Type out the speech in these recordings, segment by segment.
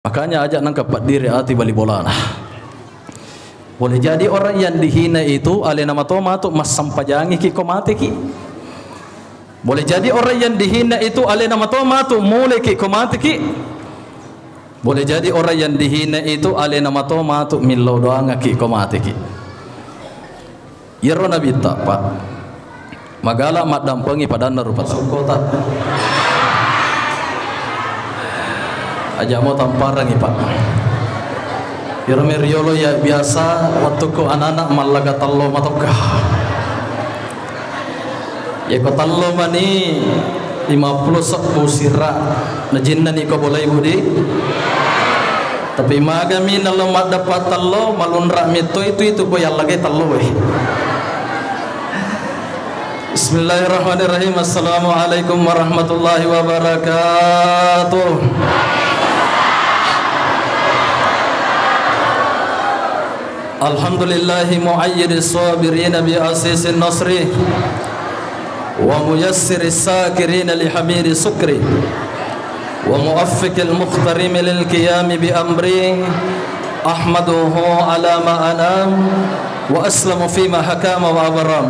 Makanya ajak nang kapat diri hati bali bola nah. Boleh jadi orang yang dihina itu ale nama toma tu mas sampajangi ki komate ki. Boleh jadi orang yang dihina itu ale nama toma tu mulai ki komate ki. Boleh jadi orang yang dihina itu ale nama toma tu millau doanga ki komate ki. Yero nabi tak pak. Magala mat dampangi padana rupa kota. Aja mau tamparan ni pak. Irame riolo ya biasa waktu ko anak-anak malaga tallo matokah. Ya ko tallo mani 50 sekbu sirah najinna ni ko boleh budi. Tapi magami nalo mat dapat tallo malunra mito itu ko yang lagi tallo weh. Bismillahirrahmanirrahim. Assalamualaikum warahmatullahi wabarakatuh. Alhamdulillahi mu'ayyidis sabirin bi asisin nasri wa muyassiris sakirin li hamidi sukri wa muwaffiqil mukhtarim lil qiyam bi amri ahmaduhu ala ma anam wa aslamu fima hakama wa abram.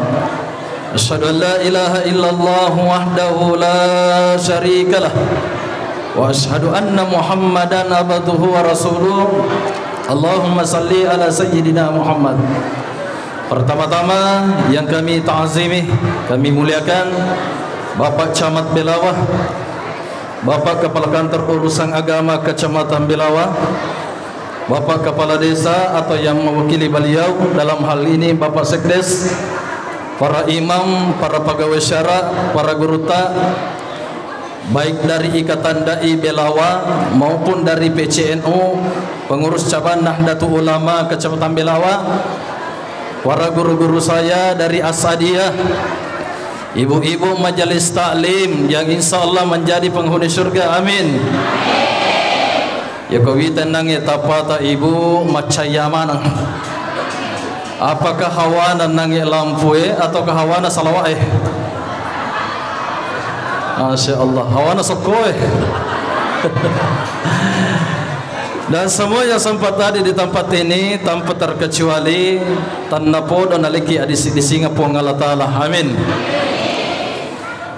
Asyhadu an la ilaha illallah wahdahu la syarika lah wa asyhadu anna Muhammadan abduhu wa rasuluh. Allahumma salli ala sayyidina Muhammad. Pertama-tama yang kami ta'zimi, kami muliakan Bapak Camat Belawah, Bapak Kepala Kantor Urusan Agama Kecamatan Belawah, Bapak Kepala Desa atau yang mewakili beliau dalam hal ini Bapak Sekdes, para imam, para pegawai syara, para guru tak, baik dari Ikatan Dai Belawah maupun dari PCNU, pengurus cabang Nahdlatul Ulama Kecamatan Belawah, para guru-guru saya dari Asadiyah, ibu-ibu majelis taklim yang insyaallah menjadi penghuni surga, amin. Ya kawi tenang ya tapata ibu macaya mana? Apakah hawana nangi lampu atau hawana salawat Masya Allah, hawana sokoy. Dan semua yang sempat tadi di tempat ini tanpa terkecuali tanpa podo naliki di Singapura Allah Ta'ala, amin.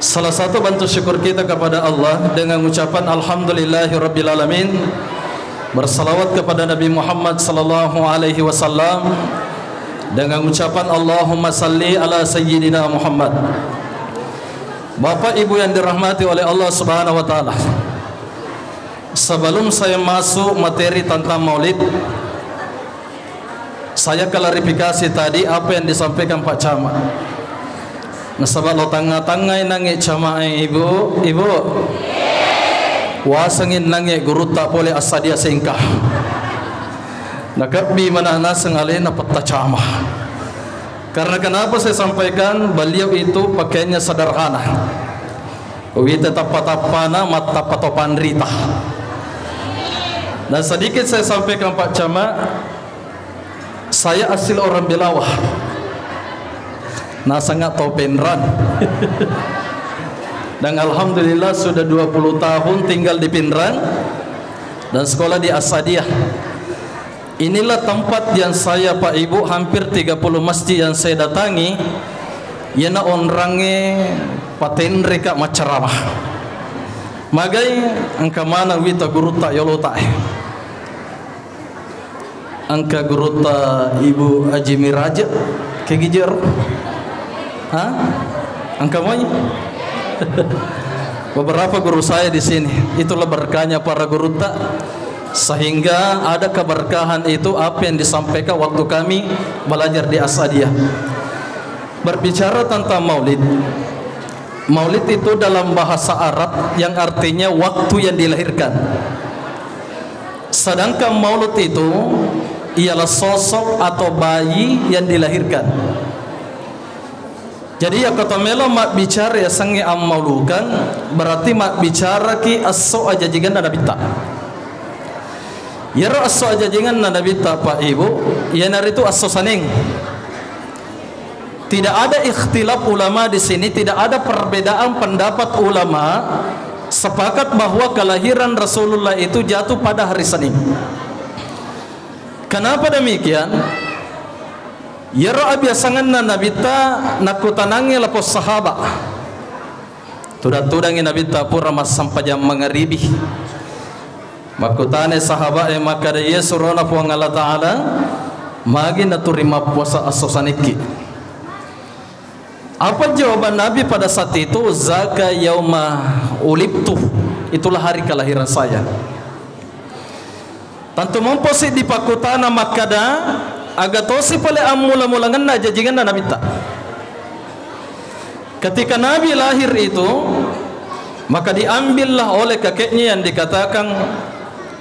Salah satu bentuk syukur kita kepada Allah dengan ucapan Alhamdulillahirabbil alamin, bersalawat kepada Nabi Muhammad sallallahu alaihi wasallam dengan ucapan Allahumma salli ala sayyidina Muhammad. Bapak Ibu yang dirahmati oleh Allah Subhanahu wa taala, sebelum saya masuk materi tentang Maulid, saya klarifikasi tadi apa yang disampaikan Pak Camat. Nasabah lo tangga-tanggai nangi Camat ibu wasangin nangi guru tak boleh asadia singkah nakabi mana nasang alena patta Camat. Karena kenapa saya sampaikan beliau itu pakaiannya sederhana. Wita tapatapana mata patopan rita. Dan sedikit saya sampaikan Pak Camat, saya asli orang Belawah. Nah sangat tahu Penran. Dan alhamdulillah sudah 20 tahun tinggal di Penran dan sekolah di Asadiyah. Inilah tempat yang saya Pak Ibu hampir 30 masjid yang saya datangi yana onrange paten reka macaramah. Magai angka mana wita guru tak yolota. Angka guru tak Ibu Haji Miraja kegijar. Ha? Angka mana? Beberapa guru saya di sini. Itulah berkahnya para guru tak, sehingga ada keberkahan itu apa yang disampaikan waktu kami belajar di Asadiyah. Berbicara tentang Maulid, Maulid itu dalam bahasa Arab yang artinya waktu yang dilahirkan. Sedangkan Maulud itu ialah sosok atau bayi yang dilahirkan. Jadi ya kata melo mak bicara ya sange am maulukan, berarti mak bicara ki aso aja jigan ada bita. Ya ro aso aja jigan ada bita Pak Ibu, ya nari itu aso saning. Tidak ada ikhtilaf ulama di sini, tidak ada perbedaan pendapat ulama sepakat bahwa kelahiran Rasulullah itu jatuh pada hari Senin. Kenapa demikian? Yara biasangan na nabita nakutanangi lapos sahaba. Tudangi nabita pura mas sampai jam mangaribi. Makutane sahaba maka dia surona puang Allah Ta'ala magi naturima puasa asosaniki. Apa jawaban Nabi pada saat itu? Zaka yauma ulibtu, itulah hari kelahiran saya. Tantu momposi di pakutana makada agatosi pale amula-mulangan na jajingan na nabita. Ketika Nabi lahir itu, maka diambillah oleh kakeknya yang dikatakan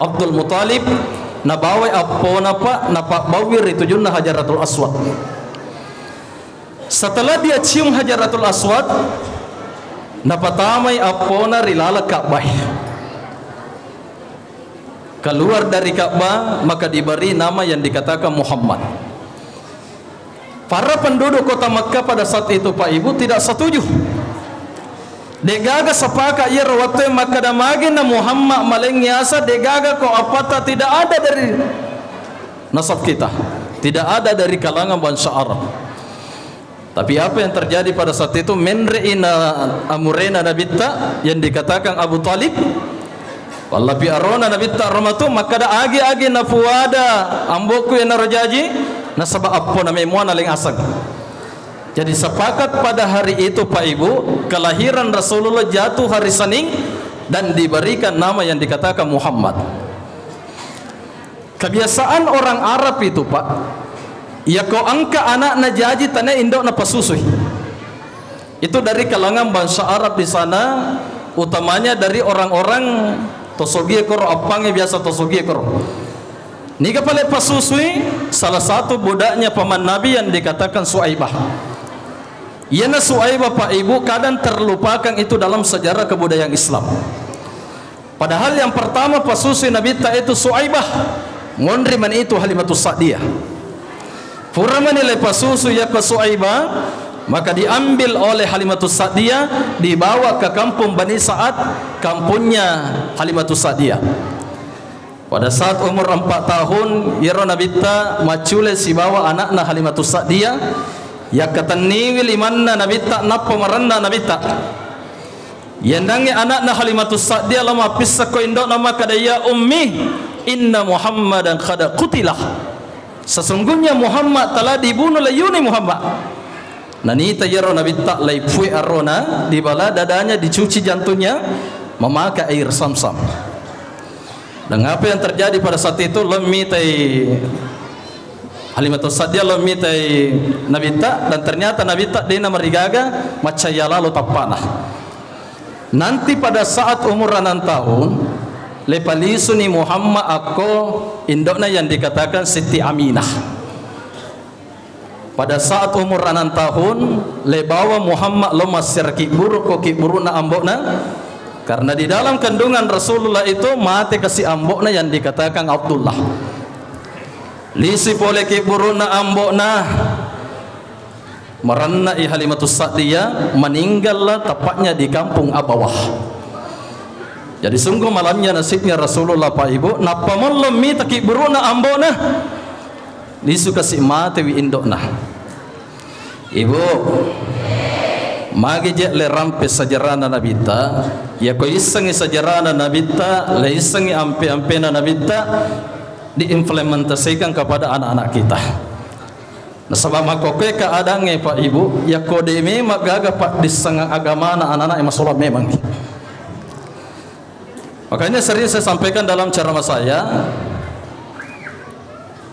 Abdul Muttalib, nabawai apona pa napak bawir itu junna Hajaratul Aswad. Setelah dia cium Hajaratul Aswad, napatamay apona rilala Ka'bah. Keluar dari Ka'bah, maka diberi nama yang dikatakan Muhammad. Para penduduk kota Makkah pada saat itu Pak Ibu tidak setuju. Degaga sepakat ia rawatnya maka damagin na Muhammad malengyasa degaga ko apata tidak ada dari nasab kita, tidak ada dari kalangan bangsa Arab. Tapi apa yang terjadi pada saat itu? Menreina amurena nabita yang dikatakan Abu Talib. Wallahi arona nabita ramatu maka da agi-agi na puada amboku yang narajaji nasaba appo na memuan aling asag. Jadi sepakat pada hari itu Pak Ibu, kelahiran Rasulullah jatuh hari Senin dan diberikan nama yang dikatakan Muhammad. Kebiasaan orang Arab itu Pak, ya kau angka anak na jaji tanah indok na pasusui. Itu dari kalangan bangsa Arab di sana, utamanya dari orang-orang tosogie koro apangnya biasa tosogie koro. Nika pale pasusui salah satu budaknya paman Nabi yang dikatakan Suaibah. Yana Suaibah Pak Ibu kadang terlupakan itu dalam sejarah kebudayaan Islam. Padahal yang pertama pasusui Nabi ta itu Suaibah, ngondri man itu Halimatus Sa'diyah. Pura manilai pasusui ya ke Suaibah, maka diambil oleh Halimatus Sa'diyah, dibawa ke kampung Bani Sa'ad, kampungnya Halimatus Sa'diyah. Pada saat umur 4 tahun, Yero Nabita macule si bawa anakna Halimatus Sa'diyah, ya kataniwil imanna Nabita napa maranna Nabita. Yandangi anakna Halimatus Sa'diyah lama pissa ko indok nama kadaya ummi inna Muhammadan khada qutilah. Sesungguhnya Muhammad telah dibunuh layuni Muhammad. Nanita Yero Nabita laipui arona di bala dadanya dicuci jantungnya memakai air Samsam. Dan apa yang terjadi pada saat itu? Lemitai Halimatus Sa'diyah lemitai Nabita, dan ternyata Nabita dina marigaga macaya lalu tapanah. Nanti pada saat umur 6 tahun lepalisuni Muhammad ako indokna yang dikatakan Siti Aminah. Pada saat umur 6 tahun lebawa Muhammad lo masir kiburu ko kiburu na ambokna. Karena di dalam kandungan Rasulullah itu mati kasih ambokna yang dikatakan Abdullah. Lisi boleh kiburuna ambokna meranna Halimatus Sa'diyah meninggallah tepatnya di kampung Abawah. Jadi sungguh malamnya nasibnya Rasulullah Pak Ibu. Napa malam mita kiburuna ambokna lisu kasih mati wi indokna. Ibu magi je le rampe sajarana nabita ya ko isangi sajarana nabita le isangi ampe-ampena nabita diimplementasikan kepada anak-anak kita. Nah sebab makoke keadaannya Pak Ibu ya kode memang gaga Pak di setengah agama anak-anak yang masalah memang. Makanya sering saya sampaikan dalam ceramah saya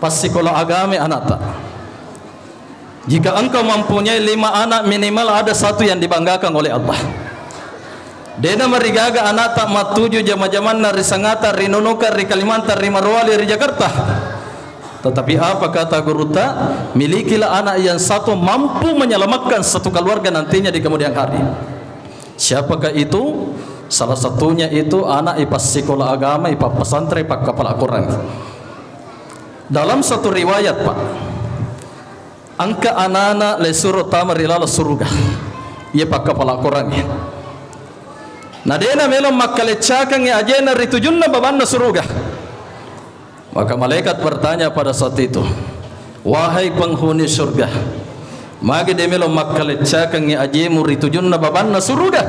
pas sekolah agama anak tak. Jika engkau mempunyai 5 anak minimal ada 1 yang dibanggakan oleh Allah. Dena marigaga anak tak matuju jama-jaman nari sangata rinunuka ri Kalimantan ri Marwali ri Jakarta. Tetapi apa kata guru tak? Milikilah anak yang 1 mampu menyelamatkan 1 keluarga nantinya di kemudian hari. Siapakah itu? Salah satunya itu anak ipas sekolah agama, ipas pesantren, ipas kepala Quran. Dalam satu riwayat Pak, angka anak-anak le suruh tamar ilala surga. Ia pak kepala Quran. Nadena melom makkalecakang ya ajena ritujunna babanna suruga. Maka malaikat bertanya pada saat itu, wahai penghuni surga, magi demelo makkalecakang ya ajemu ritujunna babanna suruga.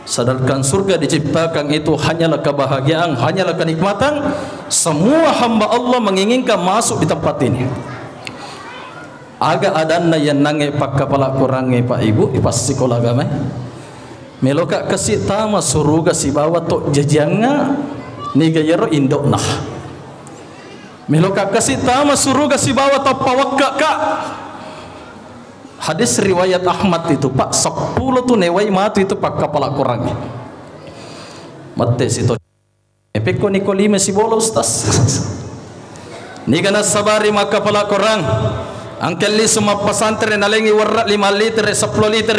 Sadarkan surga diciptakan itu hanyalah kebahagiaan, hanyalah kenikmatan. Semua hamba Allah menginginkan masuk di tempat ini. Aga adanna yang nange pak kepala kurange pak ibu pas sekolah agama. Meloka kasih tama suruga si bawa tok jajanga ni gayero indok nah. Meloka kasih tama suruga si bawa tok pawakka kak. Hadis riwayat Ahmad itu pak 10 tu newai matu itu pak kepala kurang. Mate situ. Epeko ni kolime si bola ustaz. Ni kana sabari mak kepala kurang. Angkeli semua pesantren nalengi warra 5 liter 10 liter.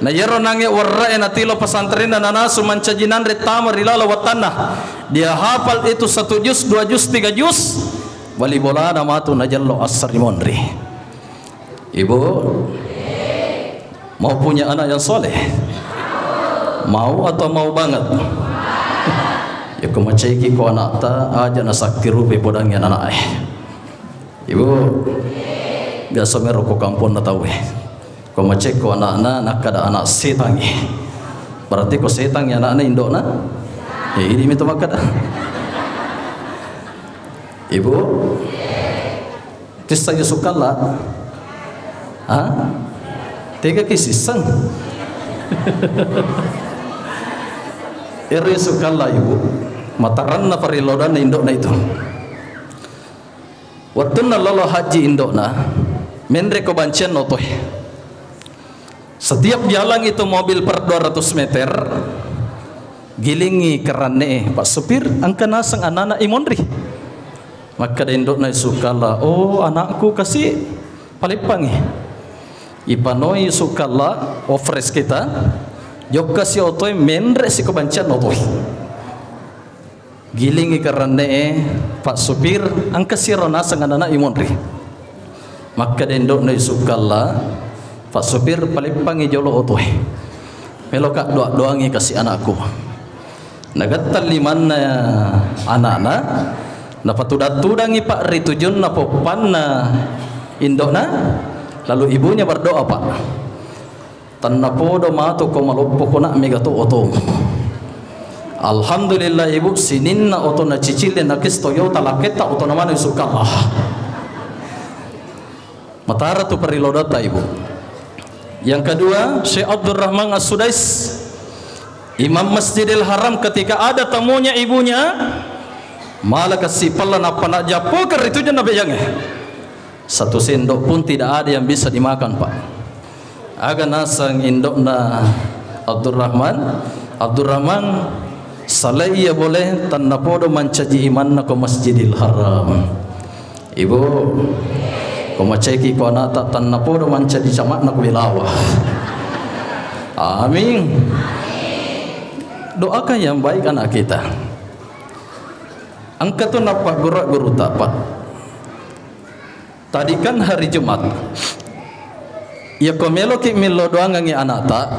Na yero nange warra na tilo pesantren na nasu mancajinan retama rilala watanah. Dia hafal itu 1 juz, 2 juz, 3 juz. Wali bola na matu najallo as-sarimonri. Ibu mau punya anak yang soleh? Mau atau mau banget? Ya kumaceki ko anak ta aja na sakti rupi podang yan anak. Ibu biasa meroko kampung na tahu. Kumacek ko anak na nakada anak setan. Berarti ko setan ya anak na indok na? Ini minta makada. Ibu kisah Yusukalla. Tiga kisisang. Iri sukalla ibu mataran na parilodan na indok na itu. Waktu na lolo haji indok na menre ko bancian notoy. Setiap jalan itu mobil per 200 meter gilingi kerane pak supir angka nasang anak imonri. Maka da indok na sukalla, oh anakku kasih palipangi. Ipanoi sukalla ofres kita jok kasih otoy menre si kebancian otoy gilingi karane pak supir angka sirona sang anak imonri. Maka dendok na sukalla pak supir palipangi jolo otoy meloka doangi kasih anakku nagatal liman na anak-na napatudat-tudangi pak ritujun na popan na indok na. Lalu ibunya berdoa pak, tanna podo matu ko maluppo ko na migato oto. Alhamdulillah ibu sinin na oto na cicile na kis Toyota laketa oto naman isukalla. Matara tu perilodata ibu. Yang kedua, Syekh Abdurrahman As-Sudais, Imam Masjidil Haram, ketika ada tamunya ibunya, malah kasih pala apa nak japo ker itu jangan bayangnya. 1 sendok pun tidak ada yang bisa dimakan pak. Aga nasang indok na Abdurrahman salai ya boleh tanna podo mancaji iman na ko Masjidil Haram. Ibu ko maceki ko anata tanna podo mancaji camak na ko bilawah. Amin. Doakan yang baik anak kita. Angkat tu napa guru tak pak. Tadi kan hari Jumat. Ya komelo ki milo doang ngi anak tak.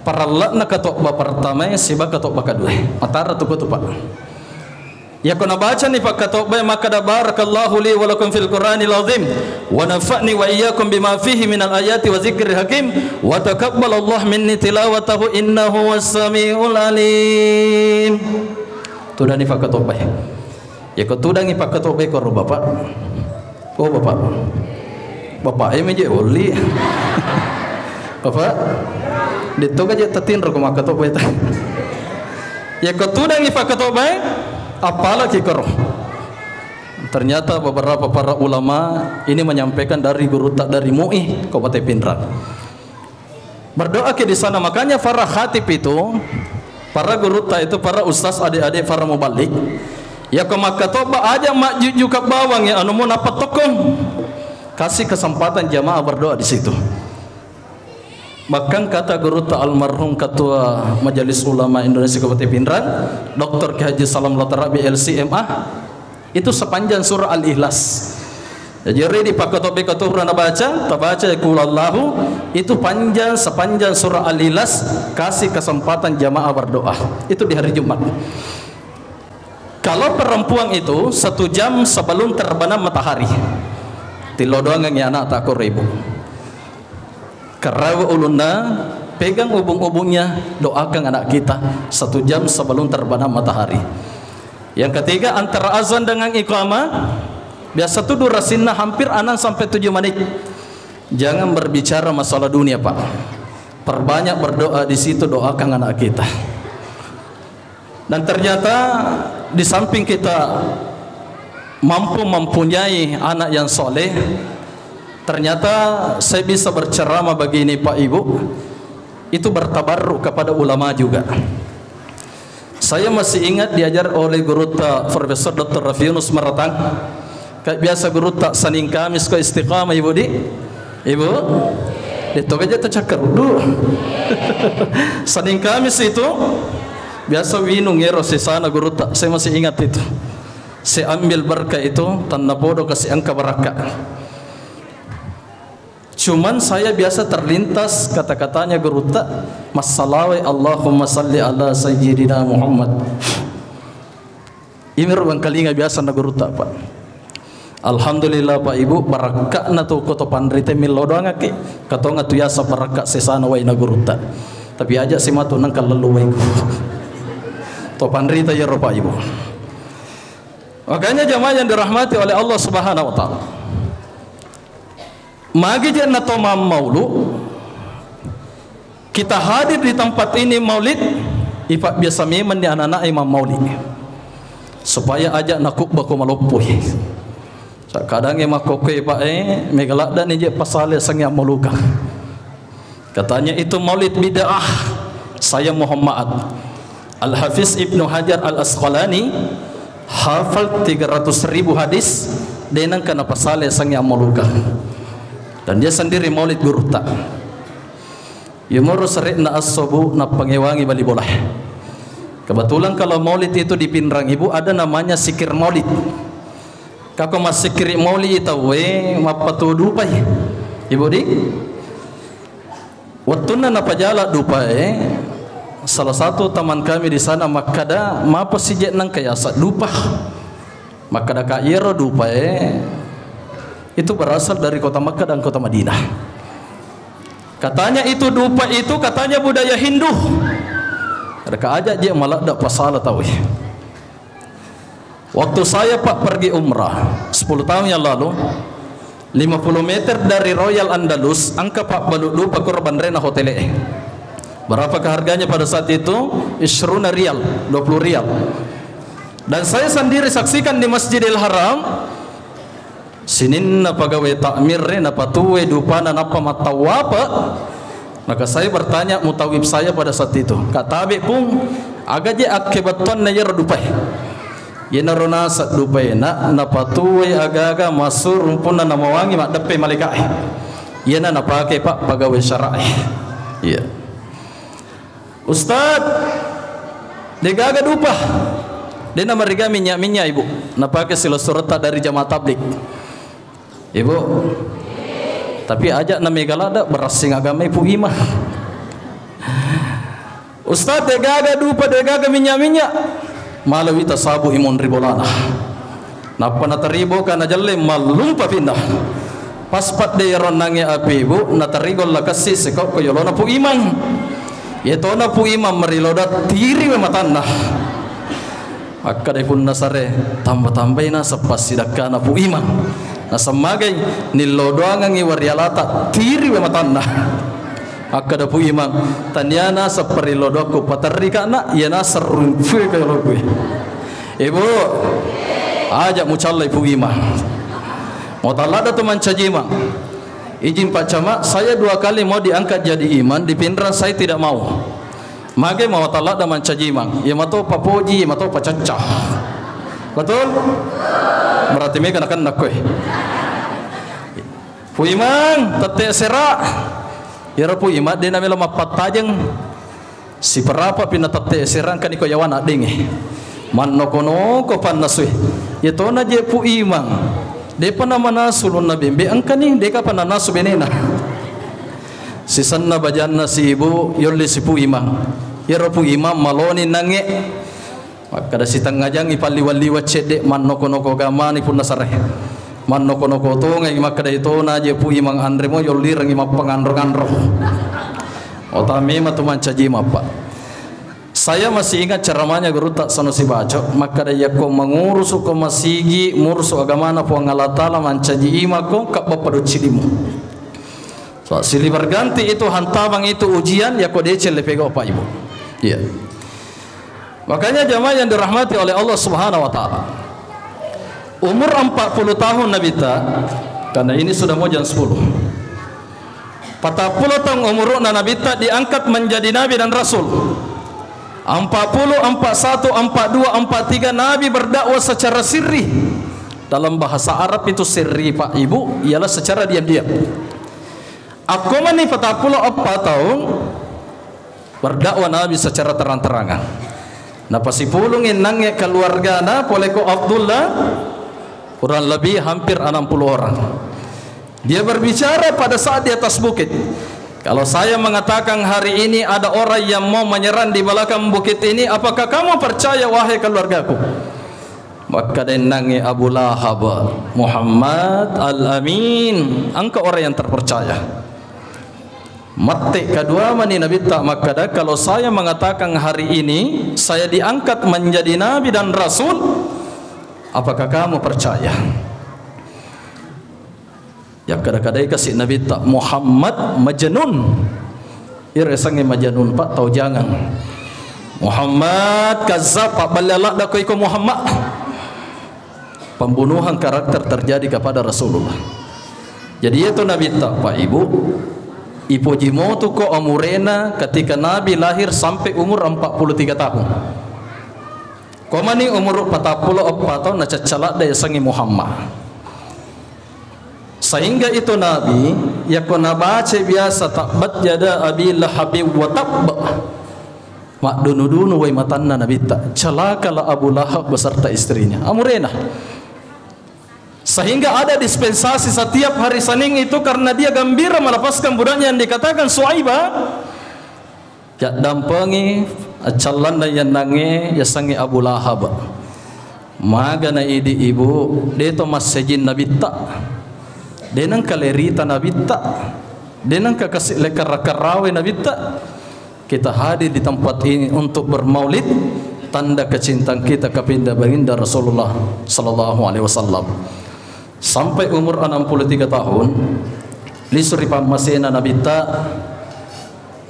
Paralak na katok ba pertama siba katok ba kedua. Matara tu ko tu pak. Ya kona baca ni pak katok ba maka da barakallahu li wa lakum fil Qur'anil azim wa nafa'ni wa iyyakum bima fihi minal ayati wa dzikril hakim wa taqabbalallahu minni tilawatahu innahu was-sami'ul alim. Tu dan ni pak katok ba. Ya ko tu dan ni pak katok ba ko bapak. Oh bapak ini je oli. Bapak dito aja tatin ro kuma kato beta. Ya ketudang ipa kato bae apalah kikoro. Ternyata beberapa para ulama ini menyampaikan dari guru tak dari MUI Kabupaten Pindrang. Berdoa ke di sana, makanya para khatib itu, para guru tak itu, para ustaz adik-adik para mubalik ya kemakatoba aja mak juga bawang ya anu mau apa tokong kasih kesempatan jamaah berdoa di situ. Bahkan kata guru ta almarhum ketua Majelis Ulama Indonesia Kabupaten Pindrang Dr. Haji Salam Latarabi LCMA itu sepanjang surah Al-Ikhlas Jadi di pakotobe kotohurana baca, tabaca yaqulallahu itu panjang sepanjang surah Al-Ikhlas, kasih kesempatan jamaah berdoa. Itu di hari Jumat. Kalau perempuan itu 1 jam sebelum terbenam matahari, tilo doang yang anak tak ribu. Kerawa uluna pegang ubung-ubungnya, doakan anak kita 1 jam sebelum terbenam matahari. Yang ketiga, antara azan dengan iqamah biasa tuh durasinya hampir 6 sampai 7 menit. Jangan berbicara masalah dunia, Pak. Perbanyak berdoa di situ, doakan anak kita. Dan ternyata di samping kita mampu mempunyai anak yang soleh, ternyata saya bisa berceramah begini, Pak Ibu, itu bertabarruk kepada ulama juga. Saya masih ingat diajar oleh guru Profesor Dr. Rafi Yunus Maratang. Kayak biasa guru tak Senin Kamis ke istiqamah, Ibu di? Ibu? Itu aja tercakar dulu. Senin Kamis itu biasa winung ngero si sana guru tak. Saya masih ingat itu. Saya ambil berkah itu, tanda bodoh kasih angka berkah. Cuman saya biasa terlintas kata-katanya guru tak, Masalawi Allahumma salli ala sayyidina Muhammad. Ini ruang kali nggak biasa na guru tak, Pak. Alhamdulillah Pak Ibu, barakak na tu koto pandrite milo doang aki, kato nga tuyasa barakak sesana way na guruta. Tapi aja si matu nang kalalu way ko. To pandrite ya Pak Ibu. Makanya jamaah yang dirahmati oleh Allah Subhanahu Wa Taala. Magi je na to maulu, kita hadir di tempat ini maulid, ipak biasa memang di anak-anak imam maulid, supaya aja nakuk baku malupuh. Kadang emak koke Pak megalak dan ije pasale sangya maluka. Katanya itu maulid bid'ah. Saya mohon maaf. Al-Hafiz Ibnu Hajar Al-Asqalani hafal 300.000 hadis denang kana pasale sangya maluka. Dan dia sendiri maulid guru tak. Yumur serekna as-subuh na pangewangi bali bolah. Kebetulan kalau maulid itu di Pinrang Ibu ada namanya sikir maulid. Kako masih kiri mauli itawe mapatu dupai, Ibu di. Waktuna napa jala dupai, salah satu teman kami di sana makada mapa si nang kayasa dupa, makada kairo dupai itu berasal dari kota Makkah dan kota Madinah. Katanya itu dupa itu katanya budaya Hindu. Mereka aja dia malah dak pasal tahu. Waktu saya Pak pergi umrah 10 tahun yang lalu, 50 meter dari Royal Andalus, angka Pak balu Pak korban rena hotel. Berapakah harganya pada saat itu? 20 rial, 20 rial. Dan saya sendiri saksikan di Masjidil Haram. Sinin napa gawe takmir napa tuwe dupana napa matawapa. Maka saya bertanya mutawib saya pada saat itu, kata abe pun agak je akibaton na yer dupai. Yana rona sat dupai na napatuwe aga-aga masur rumpuna namawangi mak depe malika. Yana napake Pak pegawai syar'i. Iya. Ustad degaga dupa. Dia nama riga minyak-minyak Ibu. Napake sila surata dari jamaah tablik. Ibu. Tapi ajak na megalada berasing agama ibu imah. Ustad degaga dupa degaga minyak-minyak. Malawi tasabu imun ribolana. Napa nataribo kana jalle malumpa pindah. Paspat de ronange api Ibu natarigol lakasi sekau koyolona pu iman. Yetona pu imam meriloda tiri mematanda. Akade pun nasare tambah-tambahina sepas sidakana pu iman. Nasamagai nilodoangan ngiwarialata tiri mematanda. Akada pu imam tanyana saparilodoku patarikana yana serunfu kalau gue. Ibu ajak mucallai pu imam. Mau talada teman cajima. Izin Pak Camat, saya 2 kali mau diangkat jadi iman di Pinrang saya tidak mau. Mage mau talada man cajima. Ya mato papoji, ya mato pacacah. Betul? Berarti mereka akan nakoi. Pu imam tete serak. Ya rapu imat dia namanya mapatajeng si perapa pinatate serang kan iko yawan adingi man noko pan nasui ya tona je pu imang Depa nama nasulun nabi be angkani deka pana nasu benena. Sisanna bajanna si ibu yolli si pu imam. Yero pu imam maloni nange. Maka da sitang ngajang ipalli walli wacede man noko gamani pun nasareh. Man noko to ngai maka da itu na je pu imam andre mo yolli rangi mapangandro-andro. Otame matuman caji mapa. Saya masih ingat ceramahnya guru tak sanusi baco, maka dia ko mengurus ko masigi murus agama na po Allah Taala mancaji ima ko kak bapadu cidimu. So silih berganti itu hantabang itu ujian ya ko decel lepego apa ibu. Iya. Makanya jamaah yang dirahmati oleh Allah Subhanahu wa taala. Umur 40 tahun Nabi ta, karena ini sudah mau jam 10. 40 tahun umur Nabi ta diangkat menjadi nabi dan rasul. 40, 41, 42, 43 Nabi berdakwah secara sirri. Dalam bahasa Arab itu sirri Pak Ibu ialah secara diam-diam. Aku mani 44 tahun berdakwah Nabi secara terang-terangan. Nah pasipulungin nange keluarga na poleko Abdullah kurang lebih hampir 60 orang. Dia berbicara pada saat di atas bukit. Kalau saya mengatakan hari ini ada orang yang mau menyerang di belakang bukit ini, apakah kamu percaya wahai keluargaku? Maka denangi Abu Lahab, Muhammad Al-Amin, engkau orang yang terpercaya. Mati kedua mani Nabi tak makada kalau saya mengatakan hari ini saya diangkat menjadi nabi dan rasul, apakah kamu percaya? Ya kadang-kadang kasih Nabi tak Muhammad Majnun. Iresangi Majnun Pak tahu jangan. Muhammad kazzab Pak balalak dak ko Muhammad. Pembunuhan karakter terjadi kepada Rasulullah. Jadi itu Nabi tak Pak Ibu. Ipo jimotu ko umurena ketika Nabi lahir sampai umur 43 tahun. Komani umur 44 tahun na cacalak daya sangi Muhammad. Sehingga itu Nabi ya kena baca biasa tabat jada Abi Lahab wa tab. Mak dunu-dunu wai matanna Nabi tak celakalah Abu Lahab beserta istrinya amurena. Sehingga ada dispensasi setiap hari Senin itu karena dia gembira melepaskan budaknya yang dikatakan Suaibah. Ya dampengi acalan yang nange ya sangi Abu Lahab. Magana idi ibu dia to masjid Nabi tak. Denang kalerita Nabi tak, denang kakasih lekar-lekarawe Nabi tak. Kita hadir di tempat ini untuk bermaulid, tanda kecintaan kita kepada baginda Rasulullah Sallallahu Alaihi Wasallam. Sampai umur 63 tahun, lisuri pamasena Nabi tak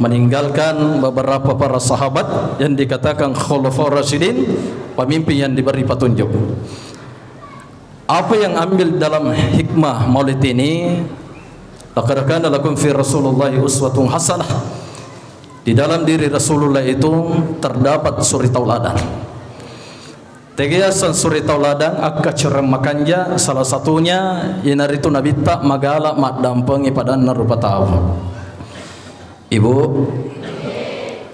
meninggalkan beberapa para sahabat yang dikatakan Khulafaur Rasyidin, pemimpin yang diberi petunjuk. Apa yang ambil dalam hikmah maulid ini? Laqad kana lakum fi Rasulullah uswatun hasanah. Di dalam diri Rasulullah itu terdapat suri tauladan. Tegasan suri tauladan akka cerem makanja salah satunya inaritu Nabi tak magala mak dampengi pada narupa tahu. Ibu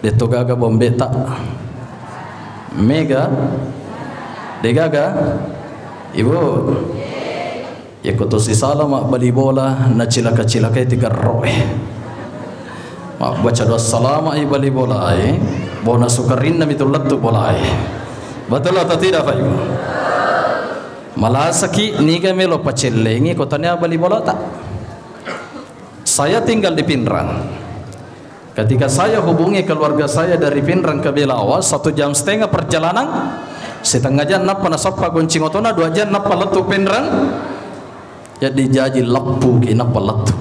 detogaga bombe tak mega degaga Ibu, ya kutusi salah mak bali bola na cilaka-cilaka tiga roe. Mak baca doa salam ai bali bola ai, bona sukarin na mitulat tu bola ai. Betul atau tidak Pak Ibu? Malasaki ni kami lo pacellengi kotanya bali bola tak. Saya tinggal di Pinrang. Ketika saya hubungi keluarga saya dari Pinrang ke Belawa 1,5 jam perjalanan. Setengah jam napa nasapa goncing otona 2 jam napa letu Pinrang jadi jaji lapu ki napa letu.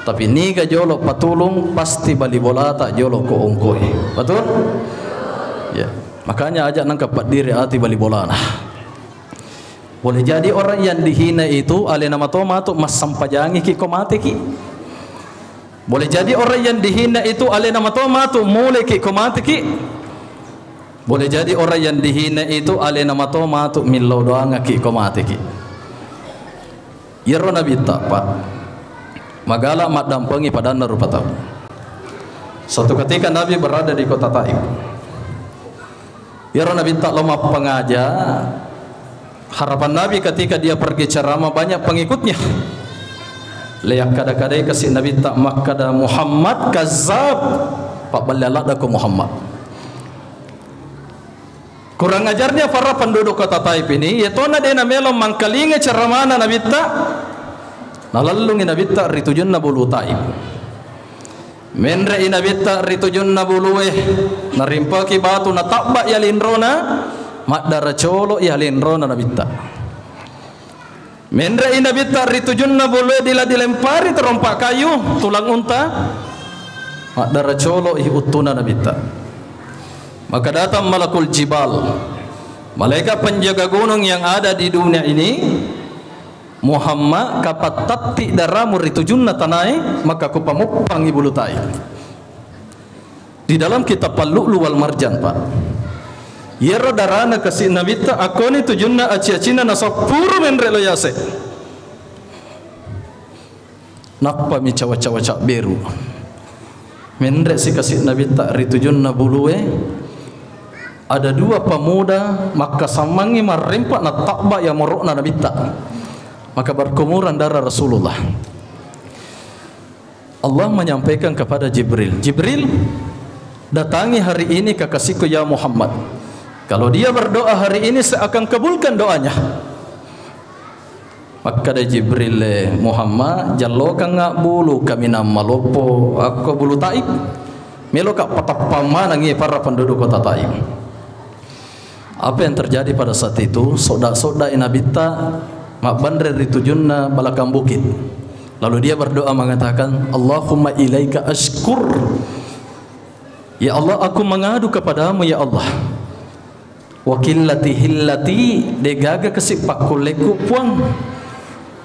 Tapi ni ga jolo patulung pasti bali bola tak jolo ko ongkoi. Betul? Ya. Makanya ajak nang kapat diri hati bali bola nah. Boleh jadi orang yang dihina itu ale nama toma tu mas sampajangi ki ko mati ki. Boleh jadi orang yang dihina itu ale nama toma tu mulai ki ko mati ki. Boleh jadi orang yang dihina itu ale nama toma tu millau doang ki ko mati ki. Yero Nabi tak Pak. Magala mak dampengi pada narupa tahu. Suatu ketika Nabi berada di kota Taif. Yero Nabi tak lama pengaja Harapan Nabi ketika dia pergi ceramah banyak pengikutnya. Leyak kada-kadai kasih Nabi tak makada Muhammad kazab. Pak balalah dah ku Muhammad. Kurang ajarnya para penduduk kota Taif ini, yaitu na dia namelo mangkalinga ceramah Nabi tak. Nalalungi Nabi tak ritujun na bulu Taif. Menre ina bitta ritujun na buluwe narimpa ki batu na tabba ya linrona madara colo ya linrona na bitta. Menre ina bitta ritujun na buluwe dilempari terompak kayu tulang unta madara colo ih utuna na bitta. Maka datang malakul jibal, malaikat penjaga gunung yang ada di dunia ini. Muhammad kapat tatti daramu ritujunna tanai maka ku pamupang ibulu tai. Di dalam kitab Al-Lu'lu wal Marjan Pak. Yero darana kasih Nabi ta akoni tujunna aci-acina nasapuru menre lo yase. Napa mi cawa-cawa beru. Menre si kasih Nabi ta ritujunna buluwe. Ada dua pemuda maka samangi marempak na takba ya morokna Nabi ta. Maka berkumuran darah Rasulullah. Allah menyampaikan kepada Jibril, Jibril datangi hari ini kekasihku ya Muhammad. Kalau dia berdoa hari ini saya akan kabulkan doanya. Maka ada Jibril, Muhammad jallo kang bulu kami nama lopo aku bulu Taif. Melo kak patapama nangi para penduduk kota Taif. Apa yang terjadi pada saat itu? Soda-soda inabita mak bandar ritujunna balakang bukit. Lalu dia berdoa mengatakan, Allahumma ilaika ashkur. Ya Allah, aku mengadu kepadamu ya Allah. Wakillati hillati degaga kesipakuleku puang.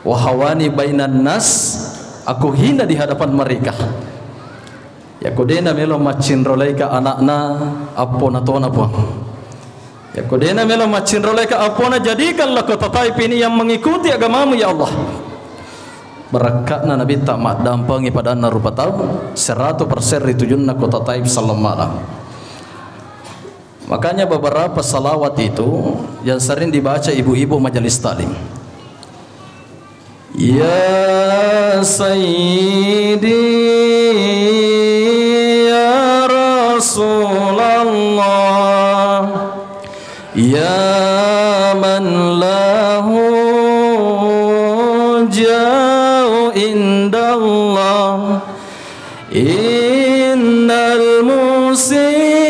Wahawani bainan nas, aku hina di hadapan mereka. Ya kodena melo macin roleika anakna apona tona puang. Ya kodena melo macin roleika apona jadikanlah kota Taif ini yang mengikuti agamamu ya Allah. Berakatna Nabi tak mak dampangi pada rupa tahu 100% ritujunna kota Taif sallallahu. Makanya beberapa salawat itu yang sering dibaca ibu-ibu majelis taklim. Ya Sayyidi ya Rasulullah ya man lahu jau indallah innal musiina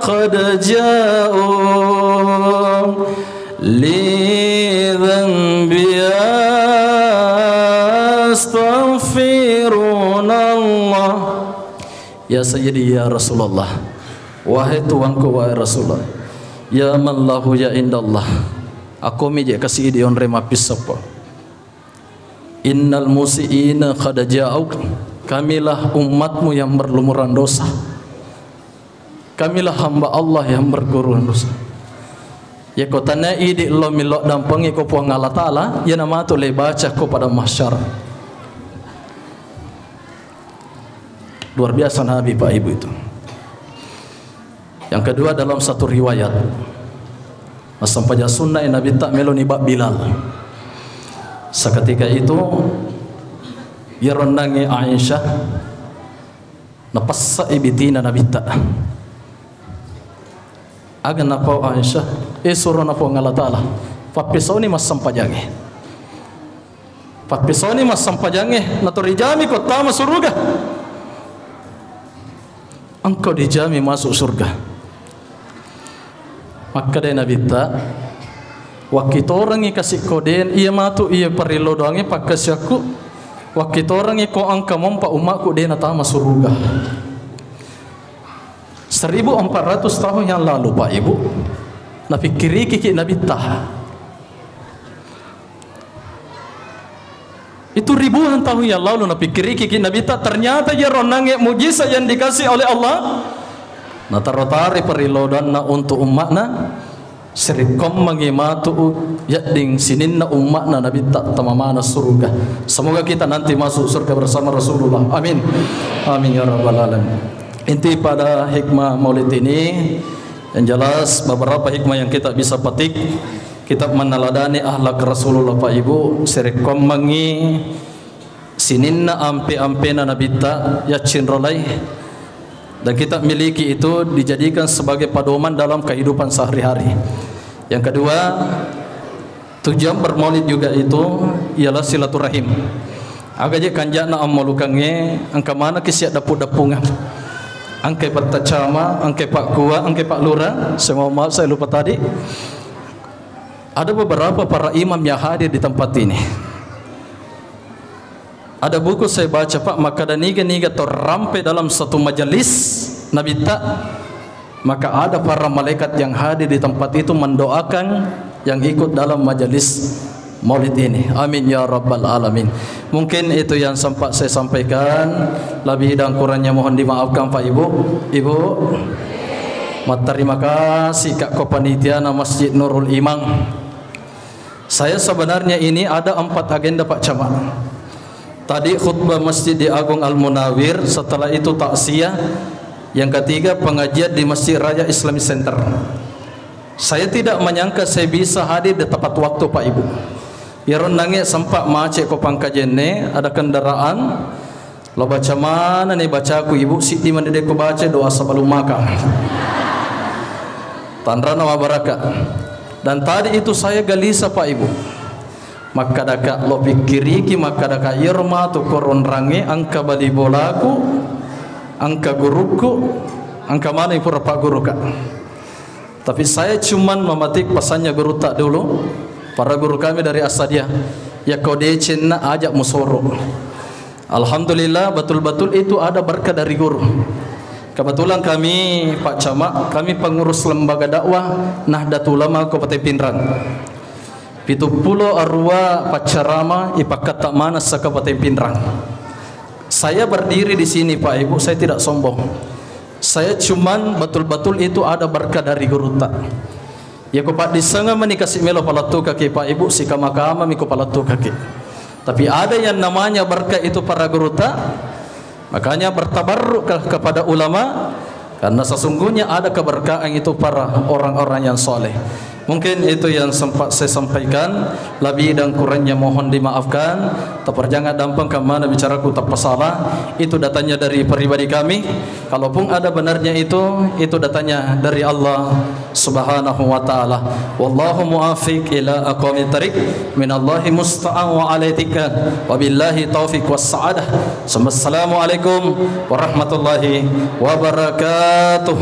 qad ja'u li dhanbi astaghfirullah. Ya Sayyidi ya Rasulullah, wahai tuanku wahai Rasulullah, ya man lahu ya indallah, aku mi je kasih dion rema pisapa. Innal musiina qad ja'u, kamilah umatmu yang berlumuran dosa, kamilah hamba Allah yang bergurun dosa. Ya ko tanai di lo milok dampangi ko puang Allah Taala, ya nama tu le baca ko pada mahsyar. Luar biasa Nabi Pak Ibu itu. Yang kedua dalam satu riwayat, sampai sunnah Nabi tak meloni bak Bilal. Seketika itu ia rendangi Aisyah napassa ibitina Nabi tak. Agan napau Aisyah suruh napau Allah Taala. Papisoni mas sampajange. Papisoni mas sampajange naturijami ko tama surga. Engkau dijami masuk surga. Maka dia Nabi tak waktu orang yang kasih koden ia matu ia perilo doangnya pakai siaku waktu orang yang kau angka mompa umatku dia nak masuk surga. 1400 tahun yang lalu Pak Ibu Nabi kiri kiki Nabi tah itu ribuan tahun yang lalu Nabi kiri kiki Nabi tah ternyata dia ronangnya mujizat yang dikasih oleh Allah. Na tarotari perilodan na untuk umatna serikom mangimatu yading sininna umatna Nabi tak tamamana surga. Semoga kita nanti masuk surga bersama Rasulullah. Amin. Amin ya rabbal alamin. Inti pada hikmah maulid ini Yang jelas beberapa hikmah yang kita bisa petik, kita meneladani akhlak Rasulullah Pak Ibu, serekom mangi sininna ampe-ampena nabita ya cinrolai, dan kita miliki itu dijadikan sebagai pedoman dalam kehidupan sehari-hari. Yang kedua, tujuan bermaulid juga itu ialah silaturahim. Agaje kanjana ammolukange angka mana kisiak dapu-dapungan. Angke Pak Tacama, angke Pak Kua, angke Pak Lurah. Saya mohon maaf saya lupa tadi. Ada beberapa para imam yang hadir di tempat ini. Ada buku saya baca Pak, maka dan niga terrampai dalam satu majelis Nabi tak, maka ada para malaikat yang hadir di tempat itu mendoakan yang ikut dalam majelis maulid ini. Amin ya rabbal alamin. Mungkin itu yang sempat saya sampaikan. Lebih dan kurangnya mohon dimaafkan Pak Ibu. Ibu, terima kasih Kak Kopanitia Masjid Nurul Imam. Saya sebenarnya ini ada 4 agenda Pak Camat. Tadi khutbah Masjid di Agung Al-Munawir, setelah itu taksiyah, yang ketiga pengajian di Masjid Raya Islamic Center. Saya tidak menyangka saya bisa hadir di tepat waktu Pak Ibu. Biar nangis sempat macet ko pangkajene, ada kendaraan. Lo baca mana nih baca aku Ibu, si di mana dia ko baca doa sebelum makan. Tanrana wa barakat. Dan tadi itu saya gelisah Pak Ibu. Maka daka lo pikiri ki maka daka irma tu koron range angka bali bolaku, angka guruku, angka mana ibu Pak Guru Kak. Tapi saya cuman memetik pesannya guru tak dulu. Para guru kami dari Asadiyah, ya kau decena ajak musoro. Alhamdulillah betul-betul itu ada berkah dari guru. Kebetulan kami Pak Camat, kami pengurus lembaga dakwah Nahdlatul Ulama Kabupaten Pindrang. Pitu pulau arwa pacarama ipakat tak mana sekabupaten Pindrang. Saya berdiri di sini Pak Ibu, saya tidak sombong. Saya cuman betul-betul itu ada berkah dari guru tak. Ya ko Pak disanga menikasi melo palatu kaki Pak Ibu si kama-kama miko palatu kaki. Tapi ada yang namanya berkah itu para guru tak. Makanya bertabarruk kepada ulama, karena sesungguhnya ada keberkahan itu para orang-orang yang soleh. Mungkin itu yang sempat saya sampaikan. Lebih dan kurangnya mohon dimaafkan. Terperjangan dampang ke mana bicaraku tak salah. Itu datanya dari pribadi kami. Kalaupun ada benarnya itu datanya dari Allah Subhanahu wa taala. Wallahu muafiq ila aqwamit thariq. Minallahi musta'an wa alaitika. Wabillahi taufiq was sa'adah. Assalamualaikum warahmatullahi wabarakatuh.